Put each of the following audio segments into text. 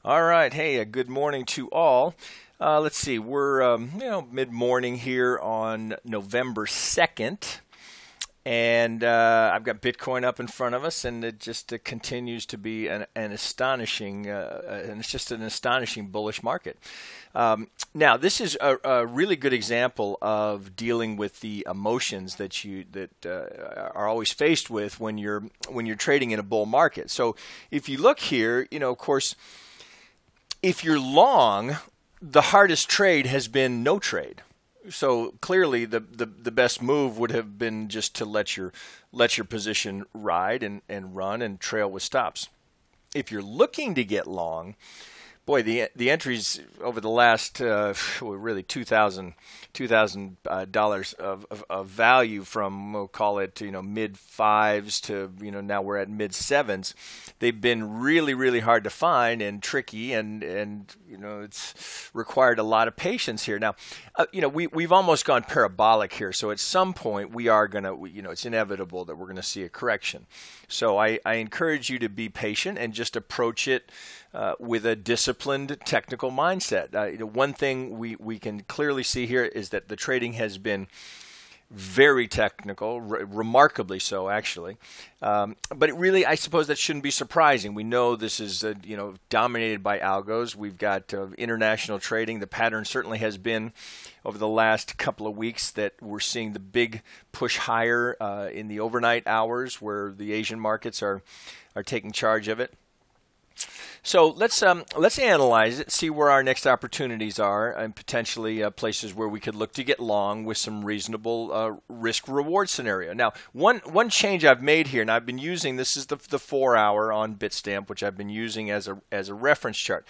All right. Hey, good morning to all. Let's see. We're mid-morning here on November 2nd, and I've got Bitcoin up in front of us, and it just continues to be an astonishing, and it's just an astonishing bullish market. Now, this is a really good example of dealing with the emotions that are always faced with when you're trading in a bull market. So, if you look here, of course, if you're long, the hardest trade has been no trade. So clearly, the best move would have been just to let your position ride and run and trail with stops. If you're looking to get long, boy, the entries over the last really $2,000 of value from, we'll call it, mid fives to now we're at mid sevens. They've been really hard to find and tricky, and it's required a lot of patience here. Now, we've almost gone parabolic here, so at some point we are gonna it's inevitable that we're gonna see a correction. So I encourage you to be patient and just approach it with a disciplined technical mindset. One thing we can clearly see here is that the trading has been very technical, remarkably so, actually. But I suppose that shouldn't be surprising. We know this is, dominated by algos. We've got international trading. The pattern certainly has been over the last couple of weeks that we're seeing the big push higher in the overnight hours, where the Asian markets are taking charge of it. So let's analyze it, see where our next opportunities are, and potentially places where we could look to get long with some reasonable risk-reward scenario. Now, one change I've made here, and I've been using this is the 4-hour on Bitstamp, which I've been using as a reference chart.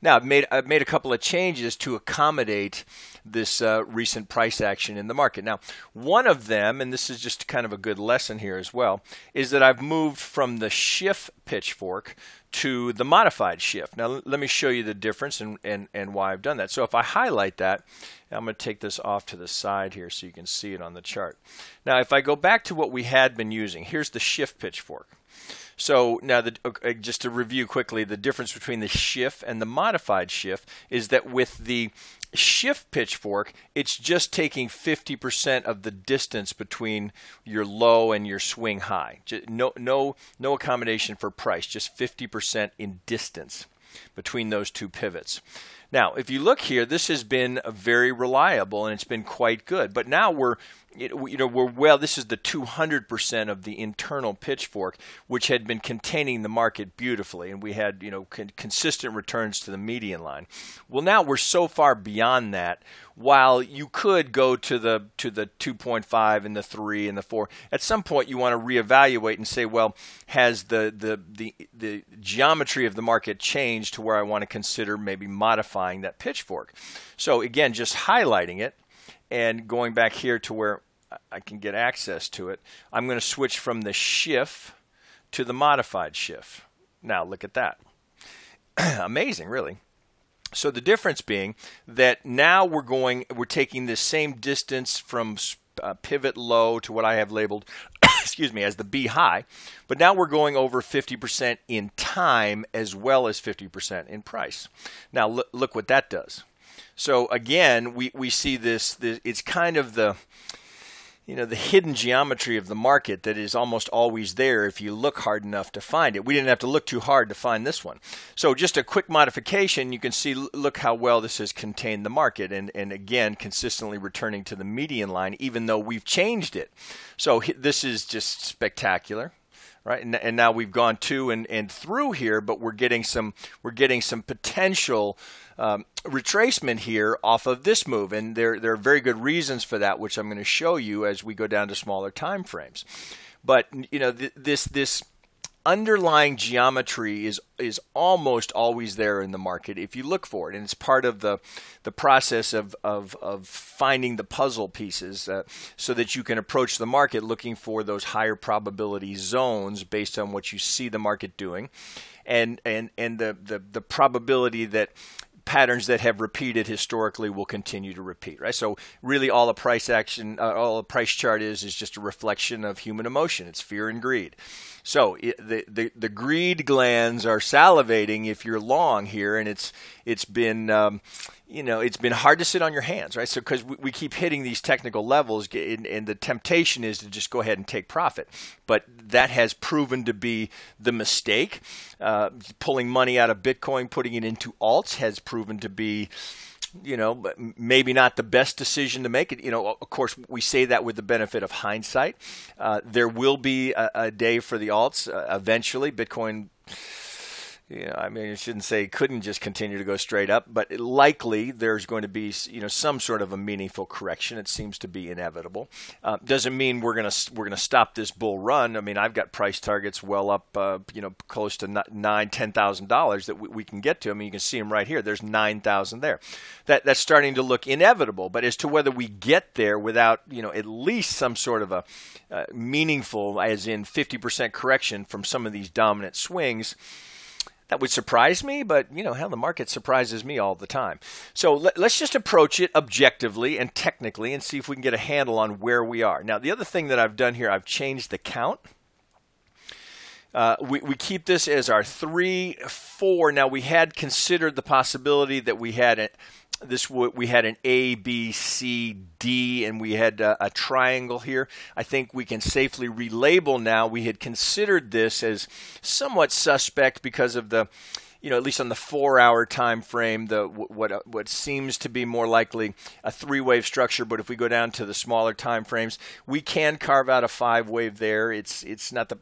Now, I've made a couple of changes to accommodate this recent price action in the market. Now, one of them, and this is just kind of a good lesson here as well, is that I've moved from the Schiff pitchfork to the modified Schiff. Now, let me show you the difference and why I've done that. So if I highlight that, I'm going to take this off to the side here so you can see it on the chart. Now, if I go back to what we had been using, here's the Schiff pitchfork. So now, just to review quickly, the difference between the Schiff and the modified Schiff is that with the Schiff pitchfork, it's just taking 50% of the distance between your low and your swing high. No accommodation for price, just 50% in distance between those two pivots. Now, if you look here, this has been very reliable and it's been quite good. But now this is the 200% of the internal pitchfork, which had been containing the market beautifully, and we had consistent returns to the median line. Well, now we're so far beyond that. While you could go to the 2.5 and the 3 and the 4, at some point you want to reevaluate and say, well, has the geometry of the market changed to where I want to consider maybe modifying that pitchfork? So again, just highlighting it and going back here to where I can get access to it, I'm going to switch from the Schiff to the modified Schiff. Now look at that. Amazing, really. So the difference being that now we're taking the same distance from pivot low to what I have labeled excuse me, as the B high, but now we're going over 50% in time as well as 50% in price. Now look what that does. So again, we see this it's kind of the hidden geometry of the market that is almost always there if you look hard enough to find it. We didn't have to look too hard to find this one. So just a quick modification, you can see, look how well this has contained the market, and again, consistently returning to the median line, even though we've changed it. So this is just spectacular. Right, and now we've gone to and through here, but we're getting some potential retracement here off of this move, and there are very good reasons for that, which I'm going to show you as we go down to smaller time frames. But this underlying geometry is almost always there in the market if you look for it, and it's part of the process of finding the puzzle pieces so that you can approach the market looking for those higher probability zones based on what you see the market doing, and the probability that patterns that have repeated historically will continue to repeat, right? So really all a price action, all a price chart is just a reflection of human emotion. It's fear and greed. So the greed glands are salivating if you're long here, and it's been it's been hard to sit on your hands, right? So because we keep hitting these technical levels, and the temptation is to just go ahead and take profit, but that has proven to be the mistake. Pulling money out of Bitcoin, putting it into alts has proven to be, maybe not the best decision to make. It, of course, we say that with the benefit of hindsight. There will be a day for the alts eventually. Bitcoin, I shouldn't say couldn't just continue to go straight up, but likely there's going to be, some sort of a meaningful correction. It seems to be inevitable. Doesn't mean we're gonna stop this bull run. I mean, I've got price targets well up, close to $9,000-$10,000 that we can get to. I mean, you can see them right here. There's 9,000 there. That's starting to look inevitable. But as to whether we get there without, at least some sort of a meaningful, as in 50% correction from some of these dominant swings, that would surprise me, but hell, the market surprises me all the time. So let's just approach it objectively and technically and see if we can get a handle on where we are. Now, the other thing that I've done here, I've changed the count. We keep this as our 3, 4. Now, we had considered the possibility that we had we had an A, B, C, D, and we had a triangle here. I think we can safely relabel now. We had considered this as somewhat suspect because of the, at least on the 4-hour time frame, what seems to be more likely a 3-wave structure. But if we go down to the smaller time frames, we can carve out a 5-wave there. It's not the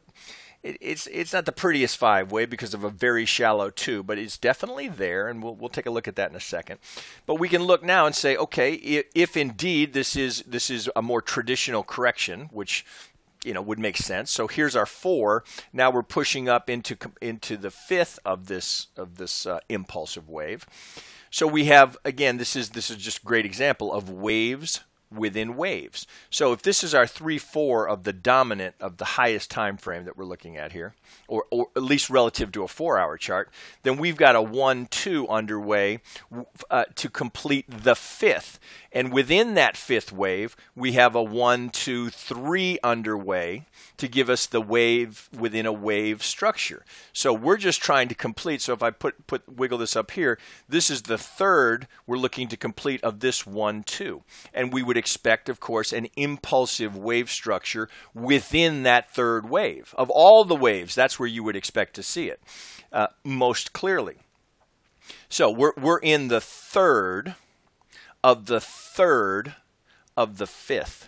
prettiest 5-wave because of a very shallow 2, but it's definitely there, and we'll take a look at that in a second. But we can look now and say, okay, if indeed this is a more traditional correction, which would make sense. So here's our 4. Now we're pushing up into the 5th of this impulsive wave. So we have, again, this is just a great example of waves within waves. So if this is our 3-4 of the dominant of the highest time frame that we're looking at here, or at least relative to a 4-hour chart, then we've got a 1-2 underway to complete the 5th. And within that 5th wave, we have a 1-2-3 underway to give us the wave within a wave structure. So we're just trying to complete. So if I wiggle this up here, this is the 3rd we're looking to complete of this 1-2. And we would expect, of course, an impulsive wave structure within that 3rd wave. Of all the waves, that's where you would expect to see it most clearly. So we're in the 3rd of the 3rd of the 5th.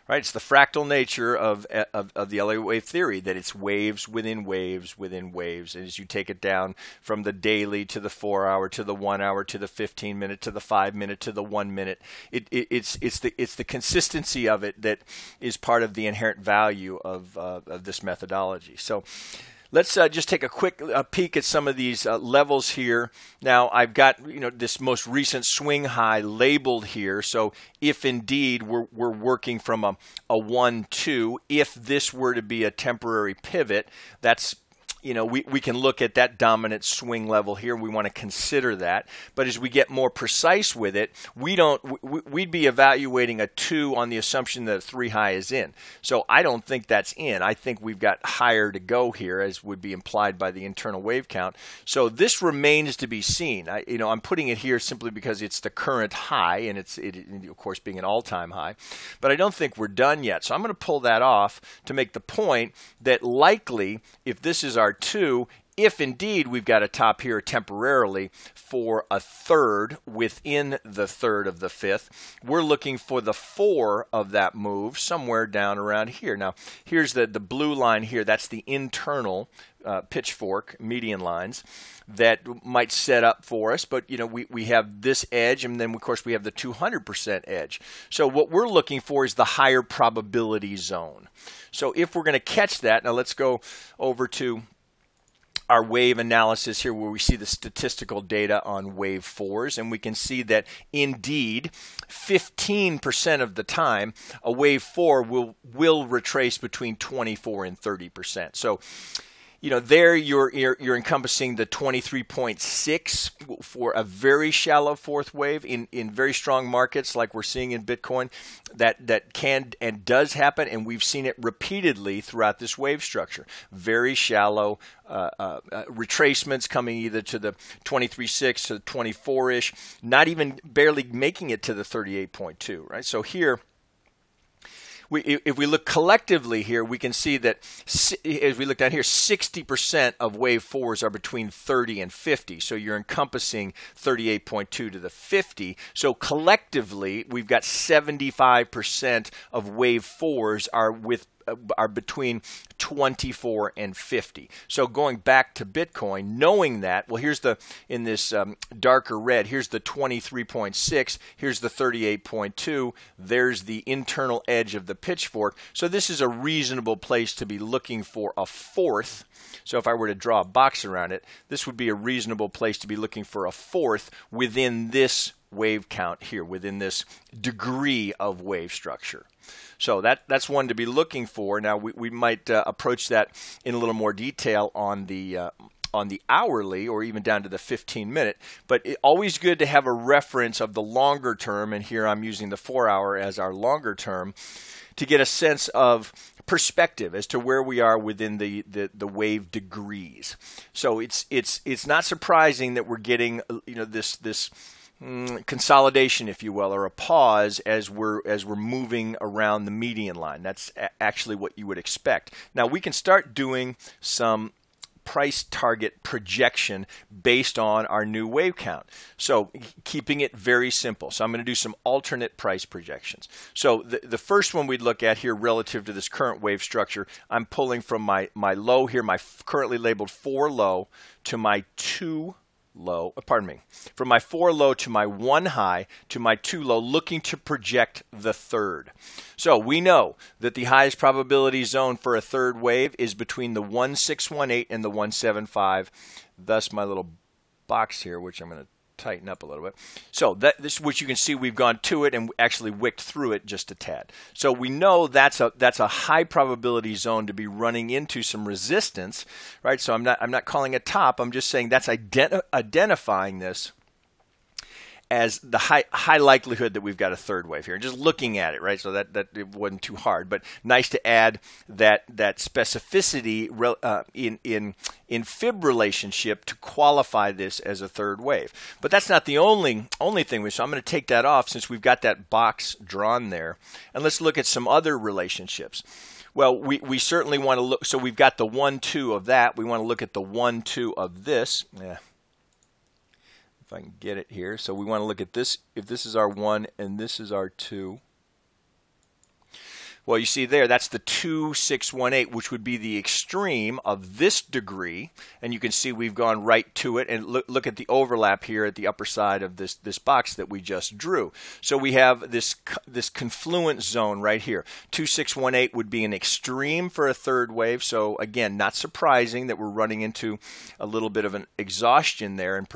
Right? It's the fractal nature of the LA wave theory, that it's waves within waves within waves. And as you take it down from the daily to the 4-hour to the 1-hour to the 15-minute to the 5-minute to the 1-minute, it's the consistency of it that is part of the inherent value of this methodology. So let's just take a quick peek at some of these levels here. Now, I've got this most recent swing high labeled here. So if indeed we're working from a 1-2, if this were to be a temporary pivot, that's we can look at that dominant swing level here. We want to consider that. But as we get more precise with it, we'd be evaluating a 2 on the assumption that a 3 high is in. So I don't think that's in. I think we've got higher to go here, as would be implied by the internal wave count. So this remains to be seen. I'm putting it here simply because it's the current high, and it of course being an all-time high. But I don't think we're done yet. So I'm going to pull that off to make the point that likely, if this is our 2, if indeed we've got a top here temporarily for a 3rd within the 3rd of the 5th, we're looking for the 4 of that move somewhere down around here. Now, here's the blue line here. That's the internal pitchfork median lines that might set up for us. But, we have this edge, and then, of course, we have the 200% edge. So what we're looking for is the higher probability zone. So if we're going to catch that, now let's go over to our wave analysis here, where we see the statistical data on wave 4s, and we can see that indeed 15% of the time a wave 4 will retrace between 24 and 30%. So there you're encompassing the 23.6 for a very shallow fourth wave in very strong markets like we're seeing in Bitcoin. That can and does happen, and we've seen it repeatedly throughout this wave structure. Very shallow retracements coming either to the 23.6 to the 24-ish, not even barely making it to the 38.2, right? So here, if we look collectively here, we can see that as we look down here, 60% of wave fours are between 30 and 50. So you're encompassing 38.2 to the 50. So collectively, we've got 75% of wave fours are between 24 and 50. So going back to Bitcoin, knowing that, well, here's in this darker red, here's the 23.6, here's the 38.2, there's the internal edge of the pitchfork. So this is a reasonable place to be looking for a fourth. So if I were to draw a box around it, this would be a reasonable place to be looking for a fourth within this wave count here, within this degree of wave structure. So that's one to be looking for. Now we might approach that in a little more detail on the hourly or even down to the 15-minute. But always good to have a reference of the longer term, and here I'm using the 4-hour as our longer term, to get a sense of perspective as to where we are within the wave degrees. So it's not surprising that we're getting this consolidation, if you will, or a pause as we're moving around the median line. That's actually what you would expect. Now we can start doing some price target projection based on our new wave count. So keeping it very simple. So I'm going to do some alternate price projections. So the first one we'd look at here relative to this current wave structure, I'm pulling from my low here, my currently labeled 4 low, to my 2 low, from my 4 low to my 1 high to my 2 low, looking to project the third. So we know that the highest probability zone for a third wave is between the 1618 and the 175. Thus my little box here, which I'm going to tighten up a little bit. So this, which you can see, we've gone to it and actually wicked through it just a tad. So we know that's a high probability zone to be running into some resistance, right? So I'm not calling it top. I'm just saying that's identifying this as the high likelihood that we've got a third wave here. Just looking at it, right? So that it wasn't too hard, but nice to add that specificity in fib relationship to qualify this as a third wave. But that's not the only thing. So I'm going to take that off since we've got that box drawn there, and let's look at some other relationships. Well, we certainly want to look. So we've got the 1-2 of that. We want to look at the 1-2 of this. Yeah. If I can get it here. So we want to look at this. If this is our 1 and this is our 2. Well, you see there, that's the 2618, which would be the extreme of this degree. And you can see we've gone right to it. And look at the overlap here at the upper side of this box that we just drew. So we have this confluent zone right here. 2618 would be an extreme for a third wave. So again, not surprising that we're running into a little bit of an exhaustion there, and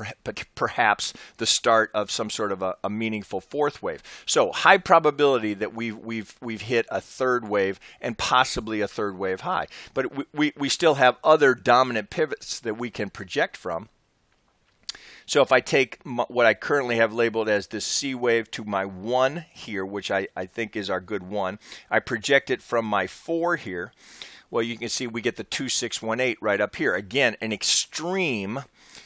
perhaps the start of some sort of a meaningful fourth wave. So high probability that we've hit a third wave and possibly a third wave high. But we still have other dominant pivots that we can project from. So if I take what I currently have labeled as this C wave to my 1 here, which I think is our good 1, I project it from my 4 here. Well, you can see we get the 2618 right up here. Again, an extreme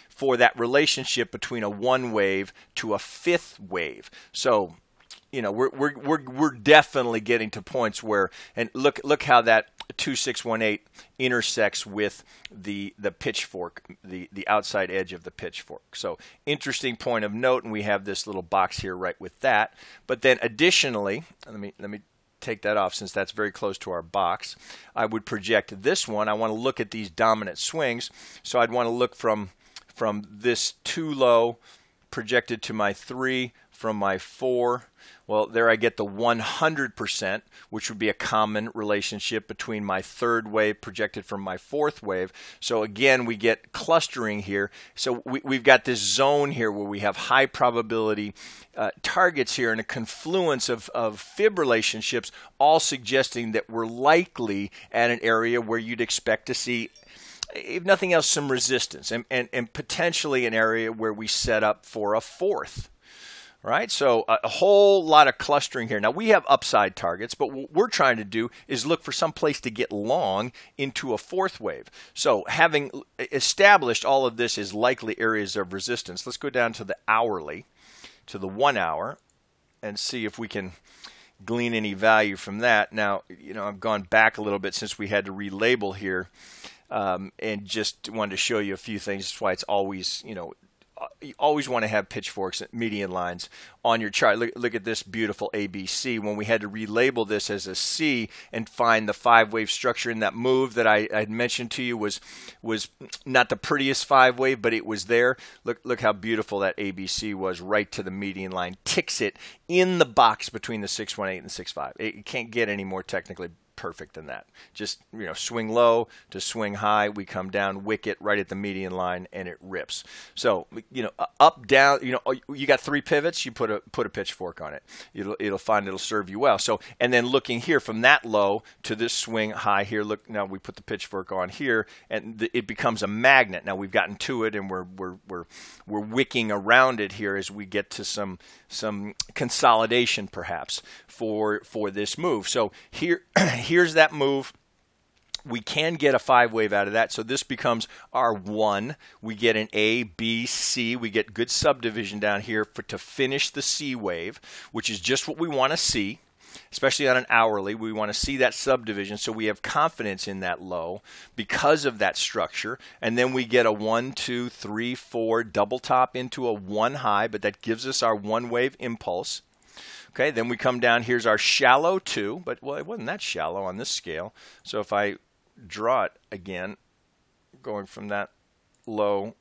for that relationship between a 1 wave to a 5th wave. So we're definitely getting to points where, and look how that 2618 intersects with the pitchfork, the outside edge of the pitchfork. So interesting point of note, and we have this little box here right with that. But then additionally, let me take that off since that's very close to our box. I would project this one. I want to look at these dominant swings. So I'd want to look from this 2 low projected to my 3, from my 4. Well, there I get the 100%, which would be a common relationship between my third wave projected from my 4th wave. So again, we get clustering here. So we've got this zone here where we have high probability targets here and a confluence of fib relationships, all suggesting that we're likely at an area where you'd expect to see if nothing else, some resistance and potentially an area where we set up for a fourth. Right, so a whole lot of clustering here. Now, we have upside targets, but what we're trying to do is look for some place to get long into a fourth wave. So having established all of this as likely areas of resistance, let's go down to the hourly, to the 1 hour, and see if we can glean any value from that. Now, I've gone back a little bit since we had to relabel here, and just wanted to show you a few things. That's why it's always, you always want to have pitchforks, median lines on your chart. Look at this beautiful ABC. When we had to relabel this as a C and find the 5-wave structure in that move that I had mentioned to you was not the prettiest 5-wave, but it was there. Look how beautiful that ABC was, right to the median line. Ticks it in the box between the 618 and 65. It can't get any more technically perfect than that. Just swing low to swing high, we come down, wick it right at the median line, and it rips. So up, down, you got 3 pivots, you put a pitchfork on it. It'll serve you well. So, and then looking here from that low to this swing high here, look, now we put the pitchfork on here, and it becomes a magnet. Now we've gotten to it, and we're wicking around it here as we get to some consolidation perhaps for this move. So here's that move. We can get a 5-wave out of that. So this becomes our 1. We get an A, B, C. We get good subdivision down here to finish the C wave, which is just what we want to see, especially on an hourly. We want to see that subdivision so we have confidence in that low because of that structure. And then we get a 1, 2, 3, 4 double top into a 1 high, but that gives us our 1-wave impulse. Okay, then we come down. Here's our shallow 2, but it wasn't that shallow on this scale. So if I draw it again, going from that low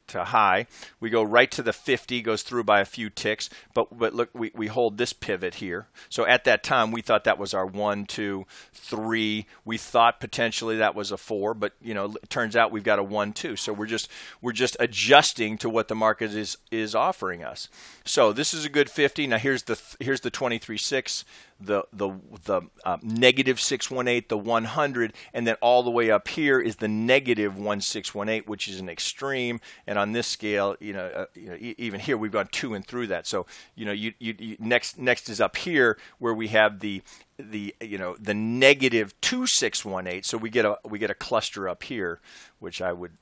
to high, we go right to the 50, goes through by a few ticks, but look, we hold this pivot here. So at that time, we thought that was our 1, 2, 3. We thought potentially that was a 4, but it turns out we've got a 1, 2. So we're just adjusting to what the market is offering us. So this is a good 50. Now here's the 23.6. The negative 618, the 100, and then all the way up here is the negative 1618, which is an extreme. And on this scale, even here we've gone to and through that. So next is up here where we have the negative 2618. So we get a cluster up here, which I would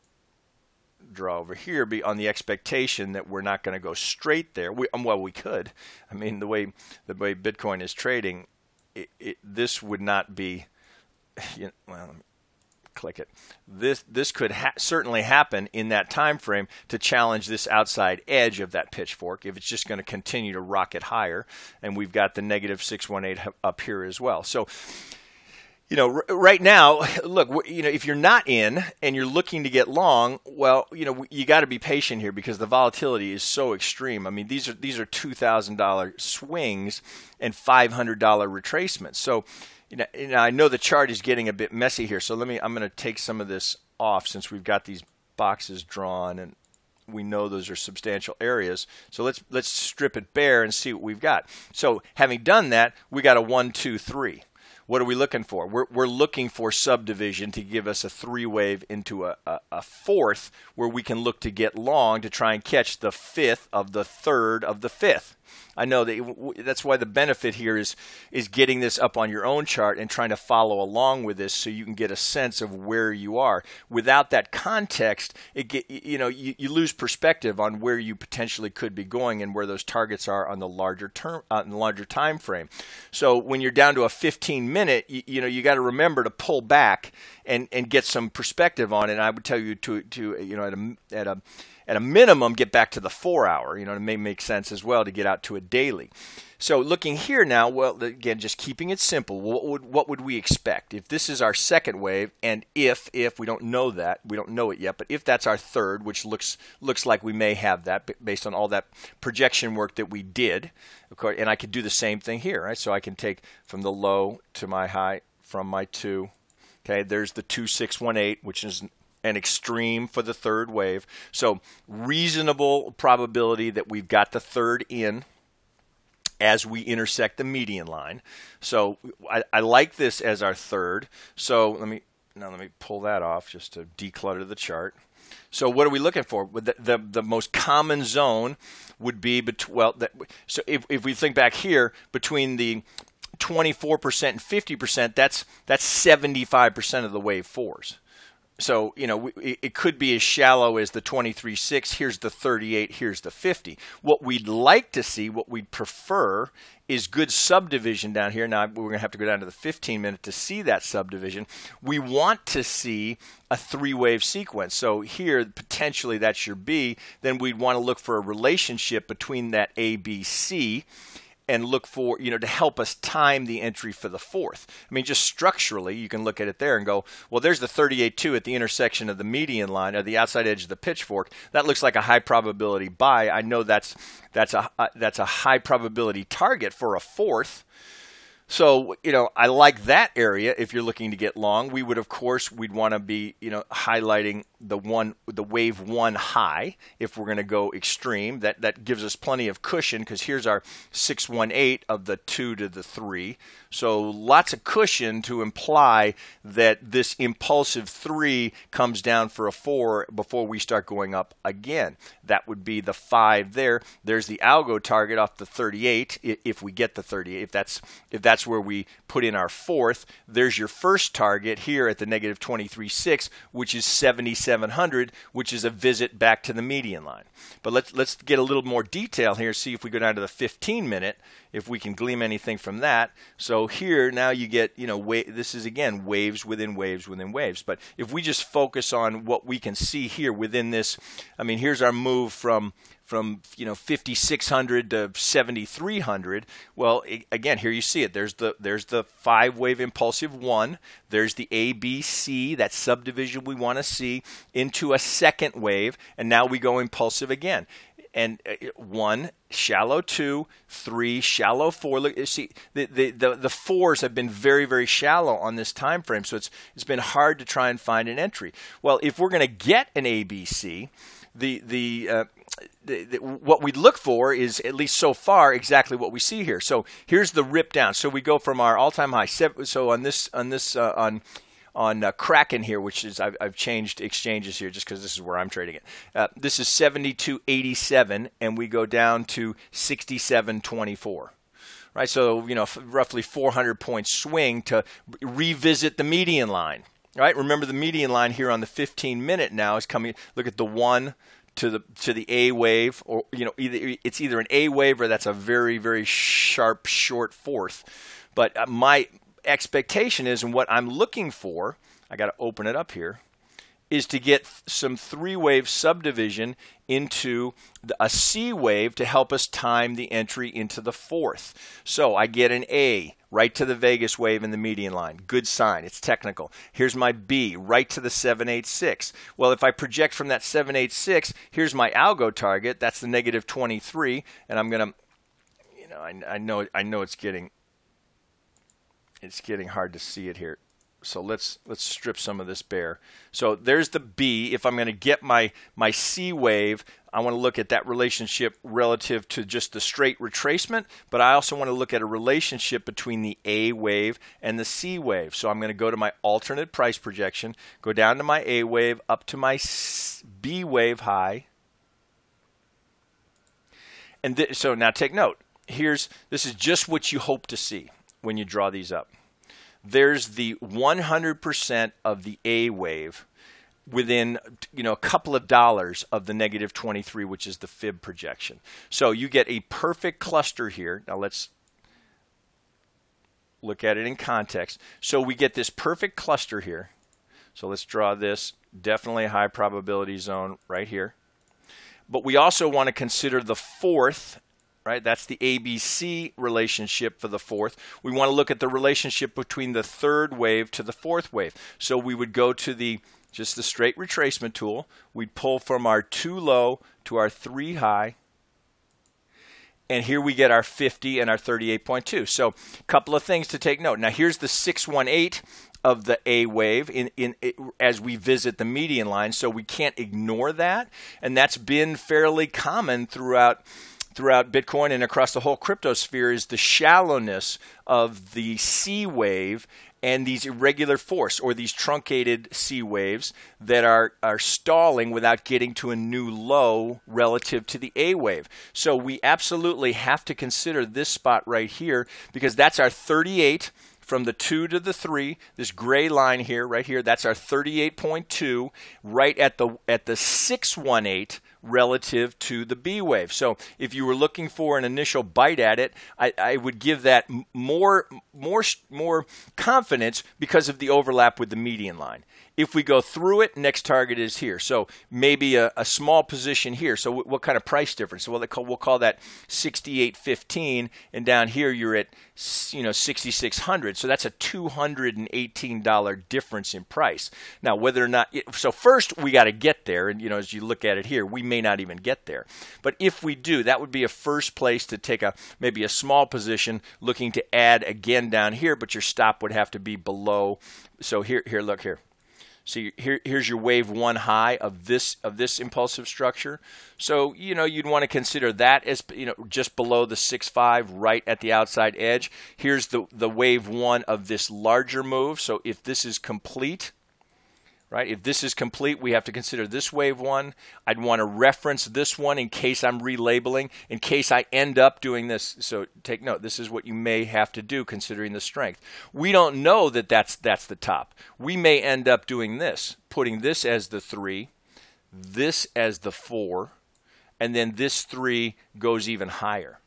draw over here, be on the expectation that we're not going to go straight there. We could. I mean, the way Bitcoin is trading, this would not be. Well, let me click it. This could certainly happen in that time frame to challenge this outside edge of that pitchfork if it's just going to continue to rocket higher, and we've got the negative 618 up here as well. So. Right now, look, if you're not in and you're looking to get long, well, you got to be patient here because the volatility is so extreme. I mean, these are $2,000 swings and $500 retracements. So, I know the chart is getting a bit messy here. So I'm going to take some of this off since we've got these boxes drawn and we know those are substantial areas. So let's strip it bare and see what we've got. So having done that, we got a 1, 2, 3. What are we looking for? We're looking for subdivision to give us a 3-wave into a fourth where we can look to get long to try and catch the 5th of the 3rd of the 5th. I know that's why the benefit here is getting this up on your own chart and trying to follow along with this so you can get a sense of where you are. Without that context, you lose perspective on where you potentially could be going and where those targets are on the larger time frame. So when you're down to a 15-minute, you got to remember to pull back and get some perspective on it. And I would tell you at a minimum, get back to the 4-hour. It may make sense as well to get out to a daily. So looking here now, well, again, just keeping it simple, what would we expect? If this is our second wave, and if we don't know that, we don't know it yet, but if that's our third, which looks like we may have that based on all that projection work that we did, of course, and I could do the same thing here, right? So I can take from the low to my high, from my 2. Okay, there's the 2618, which is an extreme for the third wave. So reasonable probability that we've got the third in as we intersect the median line. So I like this as our third. So let me Now let me pull that off just to declutter the chart. So what are we looking for? The most common zone would be so if we think back here, between the 24% and 50%, that's 75% of the wave fours. So, it could be as shallow as the 23.6. Here's the 38. Here's the 50. What we'd like to see, what we'd prefer, is good subdivision down here. Now, we're going to have to go down to the 15-minute to see that subdivision. We want to see a three-wave sequence. So here, potentially, that's your B. Then we'd want to look for a relationship between that A, B, C, and look for, to help us time the entry for the fourth. I mean, just structurally, you can look at it there and go, well, there's the 38.2 at the intersection of the median line, or the outside edge of the pitchfork. That looks like a high probability buy. I know that's a high probability target for a fourth. So, I like that area. If you're looking to get long, we'd want to be, highlighting the wave one high. If we're going to go extreme, that gives us plenty of cushion, because here's our 618 of the 2 to the 3. So lots of cushion to imply that this impulsive 3 comes down for a 4 before we start going up again. That would be the 5 there. There's the algo target off the 38, if we get the 38, if that's where we put in our fourth. There's your first target here at the negative 23.6, which is 7,700, which is a visit back to the median line. But let's get a little more detail here, see if we go down to the 15-minute, if we can glean anything from that. So here now you get, this is again waves within waves within waves. But if we just focus on what we can see here within this, I mean, here's our move from 5,600 to 7,300. Well, again, here you see it. There's the 5-wave impulsive 1. There's the A, B, C, that subdivision we want to see, into a second wave, and now we go impulsive again. And 1, shallow 2, 3, shallow 4. Look, see, the fours have been very, very shallow on this time frame, so it's been hard to try and find an entry. Well, if we're going to get an ABC, what we look for is, at least so far, exactly what we see here. So here's the rip down. So we go from our all-time high. So on Kraken here, which is, I've changed exchanges here just because this is where I'm trading it. This is 72.87, and we go down to 67.24. Right, so roughly 400-point swing to revisit the median line. Right, remember the median line here on the 15-minute now is coming. Look at the 1 to the A wave, or it's either an A wave or that's a very, very sharp short fourth. But my expectation is, and what I'm looking for, I got to open it up here, is to get some 3-wave subdivision into a C wave to help us time the entry into the fourth. So I get an A right to the Vegas wave in the median line. Good sign. It's technical. Here's my B right to the 786. Well, if I project from that 786, here's my algo target. That's the negative 23, and I'm going to, I know it's getting hard to see it here. So let's strip some of this bare. So there's the B. If I'm going to get my C wave, I want to look at that relationship relative to just the straight retracement, but I also want to look at a relationship between the A wave and the C wave. So I'm going to go to my alternate price projection, go down to my A wave, up to my B wave high. And so now take note. This is just what you hope to see when you draw these up. There's the 100% of the A wave within a couple of dollars of the negative 23, which is the fib projection. So you get a perfect cluster here. Now let's look at it in context. So we get this perfect cluster here. So let's draw this. Definitely a high probability zone right here. But we also want to consider the fourth. Right, that's the ABC relationship for the fourth. We want to look at the relationship between the third wave to the fourth wave. So we would go to just the straight retracement tool. We'd pull from our 2 low to our 3 high. And here we get our 50 and our 38.2. So a couple of things to take note. Now here's the 618 of the A wave as we visit the median line. So we can't ignore that. And that's been fairly common throughout throughout Bitcoin and across the whole crypto sphere is the shallowness of the C wave and these irregular force, or these truncated C waves that are stalling without getting to a new low relative to the A wave. So we absolutely have to consider this spot right here, because that's our 38 from the 2 to the 3, this gray line here, right here, that's our 38.2, right at the 618 relative to the B wave. So if you were looking for an initial bite at it, I would give that more confidence because of the overlap with the median line. If we go through it, next target is here. So maybe a small position here. So what kind of price difference? Well, we'll call that 68.15, and down here you're at 6,600. So that's a $218 difference in price. Now, whether or not so first we got to get there, and as you look at it here, we may not even get there. But if we do, that would be a first place to take maybe a small position, looking to add again down here. But your stop would have to be below. So here, look here. So here's your wave 1 high of this impulsive structure. So you'd want to consider that as just below the 6.5, right at the outside edge. Here's the wave 1 of this larger move. So if this is complete, right? If this is complete, we have to consider this wave 1. I'd want to reference this one in case I'm relabeling, in case I end up doing this. So take note, this is what you may have to do considering the strength. We don't know that that's the top. We may end up doing this, putting this as the 3, this as the 4, and then this 3 goes even higher.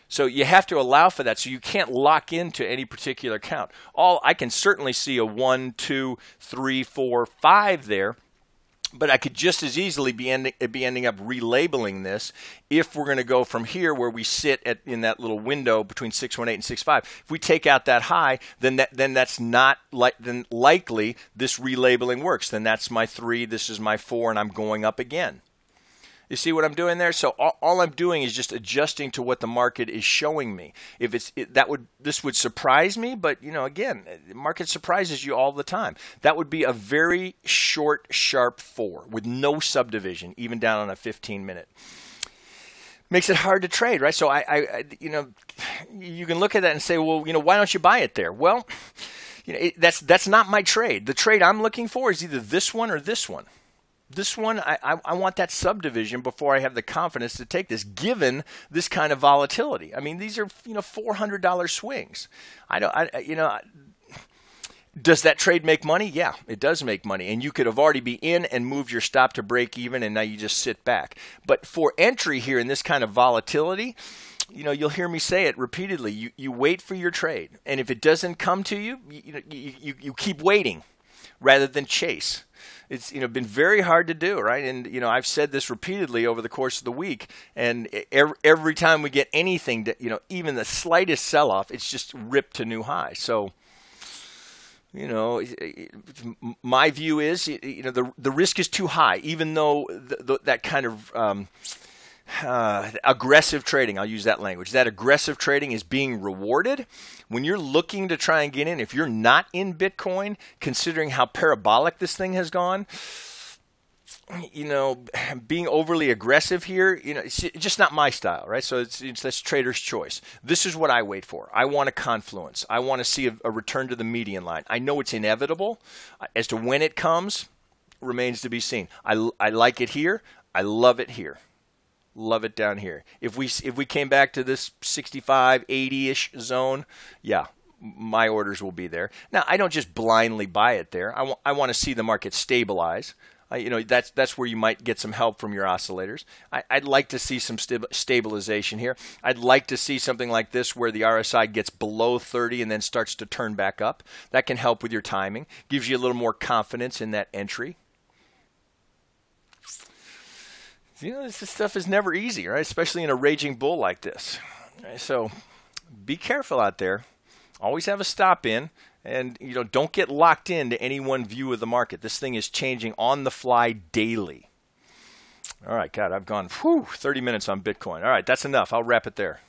So you have to allow for that. So you can't lock into any particular count. I can certainly see a 1, 2, 3, 4, 5 there, but I could just as easily be ending up relabeling this if we're going to go from here where we sit in that little window between 618 and 6.5. If we take out that high, then that's not then likely this relabeling works. Then that's my 3, this is my 4, and I'm going up again. You see what I'm doing there? So all I'm doing is just adjusting to what the market is showing me. If this would surprise me, but again, the market surprises you all the time. That would be a very short, sharp 4 with no subdivision, even down on a 15-minute. Makes it hard to trade, right? So you can look at that and say, well, why don't you buy it there? Well, that's not my trade. The trade I'm looking for is either this one or this one. This one, I want that subdivision before I have the confidence to take this, given this kind of volatility. I mean, these are $400 swings. Does that trade make money? Yeah, it does make money, and you could have already be in and moved your stop to break even, and now you just sit back. But for entry here in this kind of volatility, you'll hear me say it repeatedly. You wait for your trade, and if it doesn't come to you, you keep waiting rather than chase. It's been very hard to do, right? And I've said this repeatedly over the course of the week, and every time we get anything that even the slightest sell-off, it's just ripped to new highs. So my view is the risk is too high, even though that kind of aggressive trading, I'll use that language, that aggressive trading is being rewarded. When you're looking to try and get in, if you're not in Bitcoin, considering how parabolic this thing has gone, being overly aggressive here, it's just not my style, right? So that's trader's choice. This is what I wait for. I want a confluence. I want to see a return to the median line. I know it's inevitable. As to when it comes, remains to be seen. I like it here. I love it here. Love it down here. If we came back to this 65, 80-ish zone, yeah, my orders will be there. Now, I don't just blindly buy it there. I want to see the market stabilize. That's where you might get some help from your oscillators. I'd like to see some stabilization here. I'd like to see something like this where the RSI gets below 30 and then starts to turn back up. That can help with your timing. Gives you a little more confidence in that entry. This stuff is never easy, right? Especially in a raging bull like this. Right? So be careful out there. Always have a stop in, and don't get locked into any one view of the market. This thing is changing on the fly daily. All right, God, I've gone 30 minutes on Bitcoin. All right, that's enough. I'll wrap it there.